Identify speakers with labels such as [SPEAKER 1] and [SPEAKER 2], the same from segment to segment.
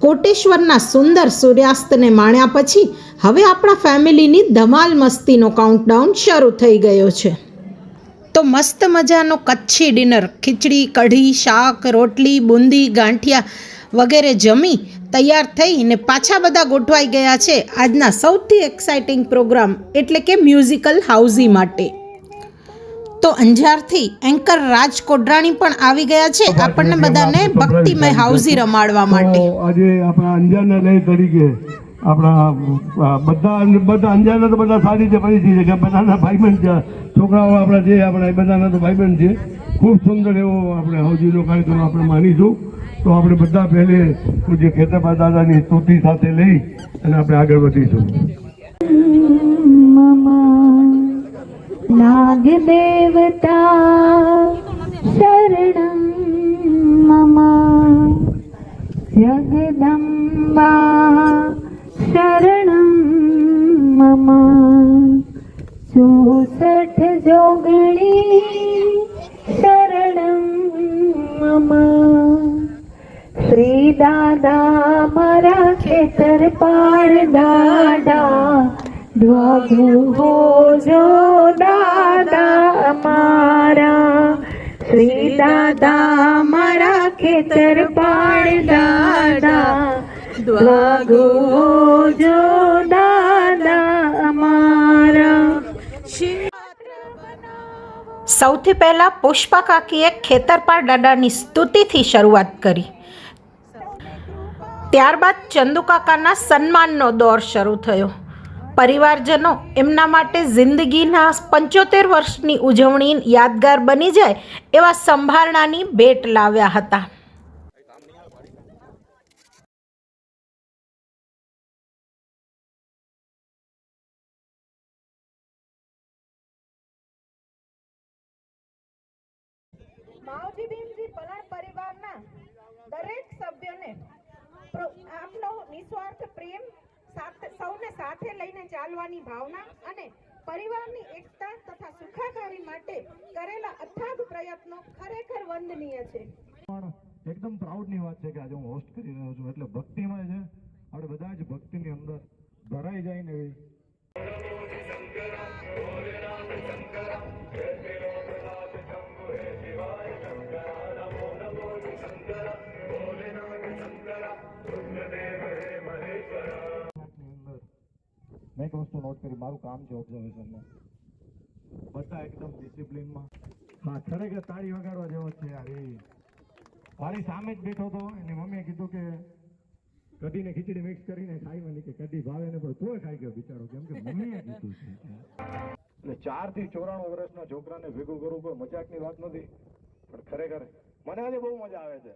[SPEAKER 1] કોટેશ્વરના સુંદર સૂર્યાસ્તને માણ્યા પછી હવે આપણા ફેમિલીની ધમાલ મસ્તીનો કાઉન્ટડાઉન શરૂ થઈ ગયો છે. તો મસ્ત મજાનો કચ્છી ડિનર, ખીચડી, કઢી, શાક, રોટલી, બુંદી, ગાંઠિયા વગેરે જમી તૈયાર થઈને પાછા બધા ગોઠવાઈ ગયા છે આજના સૌથી એક્સાઇટિંગ પ્રોગ્રામ એટલે કે મ્યુઝિકલ હાઉઝી માટે. તો અંજારથી એન્કર રાજ કોડરાણી પણ આવી ગયા છે આપણને બધાને ભક્તિમય હાઉઝી રમાડવા માટે.
[SPEAKER 2] આજે આપણા અંજારના લય તરીકે આપણા બધા અંજારના તો બધા સારી રીતે પરિચિત છે કે બધાના ભાઈબંધ છે, છોકરાઓ આપણા જે આપણા બધાના તો ભાઈબંધ છે. ખૂબ સુંદર એવો આપણે હાઉઝીનો કાર્યક્રમ આપણે માનીશું. તો આપણે બધા પહેલે પૂજ્ય ખેતરબા દાદાની સ્તુતિ સાથે લઈ અને આપણે આગળ વધીશું.
[SPEAKER 3] नाग देवता शरणं मम जगदम्बा शरणं मम 64 जोगणी शरणं मम श्री दादा मारा खेतर पार दादा द्वागु हो जो दादा हमारा श्री दादा मारा खेतर पाड़ दादा द्वागु हो जो दादा हमारा.
[SPEAKER 1] સૌથી પહેલા પુષ્પા કાકીએ ખેતરપાળ દાદાની સ્તુતિથી શરૂઆત કરી. ત્યારબાદ ચંદુ કાકાના સન્માનનો દોર શરૂ થયો. પરિવારજનો એમના માટે જિંદગીના 75 વર્ષની ઉજવણી યાદગાર બની જાય એવા સંભારણાની ભેટ લાવ્યા હતા. માવજી ભીમજી પલાણ પરિવારના દરેક સભ્યોને આપનો નિસ્વાર્થ પ્રેમ, સૌને સાથે લઈને ચાલવાની ભાવના અને પરિવારની એકતા તથા સુખાકારી માટે કરેલા અથાગ પ્રયત્નો ખરેખર વંદનીય છે.
[SPEAKER 2] એકદમ પ્રાઉડની વાત છે કે આજે હું હોસ્ટ કરી રહ્યો છું એટલે ભક્તિમાં છે આપણે બધા જ ભક્તિની અંદર ભરાઈ જાય ને એવી. મેં એક વસ્તુ નોટ કરી, મારું કામ છે ઓબ્ઝર્વેશનનું, બધા એકદમ ડિસિપ્લિનમાં. હા, ખરેખર તાળી વગાડવા જેવો છે યાર. એ મારી સામે જ બેઠો હતો, એની મમ્મીએ કીધું કે કઢીને ખીચડી મિક્સ કરીને ખાઈ, કે કઢી ભાવે ને પણ તોય ખાઈ ગયો બિચારો, કેમ કે મમ્મીએ કીધું છે. એટલે 4 થી 94 વર્ષના છોકરાને ભેગું કરવું કોઈ મજાકની વાત નથી, પણ ખરેખર મને આજે બહુ મજા આવે છે.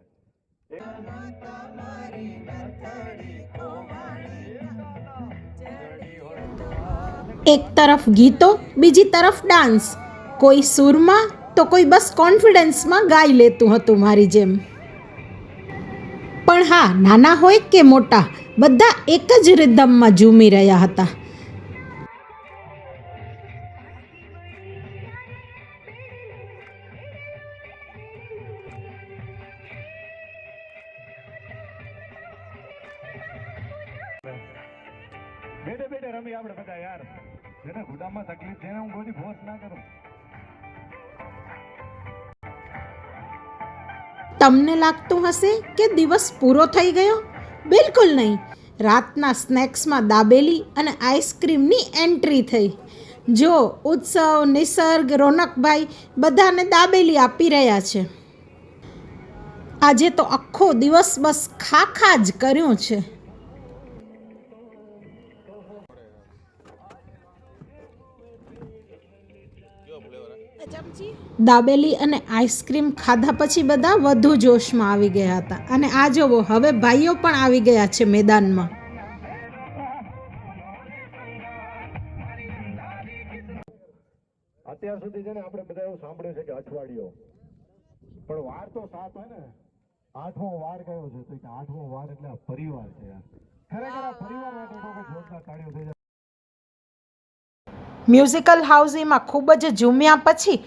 [SPEAKER 1] એક તરફ ગીતો, બીજી તરફ ડાન્સ. કોઈ સૂરમાં તો કોઈ બસ કોન્ફિડન્સમાં ગાઈ લેતું હતું મારી જેમ. પણ હા, નાના હોય કે મોટા બધા એક જ રિધમમાં ઝૂમી રહ્યા હતા.
[SPEAKER 2] બેઠે બેઠે રમી આપણે બધા યાર. જેને ખુદામાં તકલીફ છે હું કોઈ ફોર્સ ના કરું.
[SPEAKER 1] તમને લાગતું હશે કે દિવસ પૂરો થઈ ગયો? બિલકુલ નહીં. રાતના સ્નેક્સમાં દાબેલી અને આઈસ્ક્રીમની એન્ટ્રી થઈ. જો ઉત્સવ, નિસર્ગ, રોનકભાઈ બધાને દાબેલી આપી રહ્યા છે. આજે તો આખો દિવસ બસ ખા જ કર્યું છે. દાબેલી અને આઈસ્ક્રીમ ખાધા પછી બધા વધુ જોશમાં આવી ગયા હતા. અને આ જોવો, હવે ભાઈઓ પણ આવી ગયા છે મેદાનમાં.
[SPEAKER 2] અત્યાર સુધી છે ને આપણે બધા એવું સાંભળ્યું છે કે અઠવાડિયો, પણ વાર તો 7 હોય ને. 8મો વાર કયો છે? તો કે 8મો વાર એટલે આ પરિવાર છે યાર. ખરેખર આ પરિવાર માટે તો જોરદાર તાળીઓ થઈ જાય.
[SPEAKER 1] મ્યુઝિકલ હાઉઝીમાં ખૂબ જ ઝૂમ્યા પછી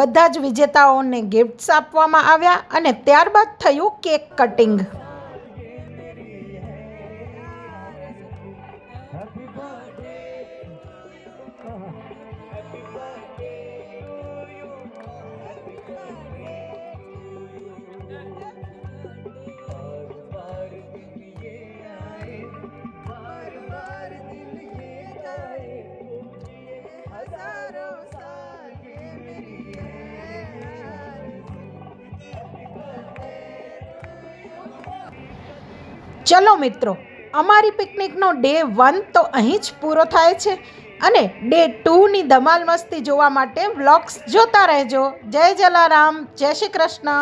[SPEAKER 1] બધા જ વિજેતાઓને ગિફ્ટ્સ આપવામાં આવ્યા અને ત્યારબાદ થયું કેક કટિંગ. ચલો મિત્રો, અમારી પિકનિકનો ડે 1 તો અહીં જ પૂરો થાય છે અને ડે 2ની ધમાલ મસ્તી જોવા માટે વ્લોગ્સ જોતા રહેજો. જય જલારામ, જય શ્રી કૃષ્ણ.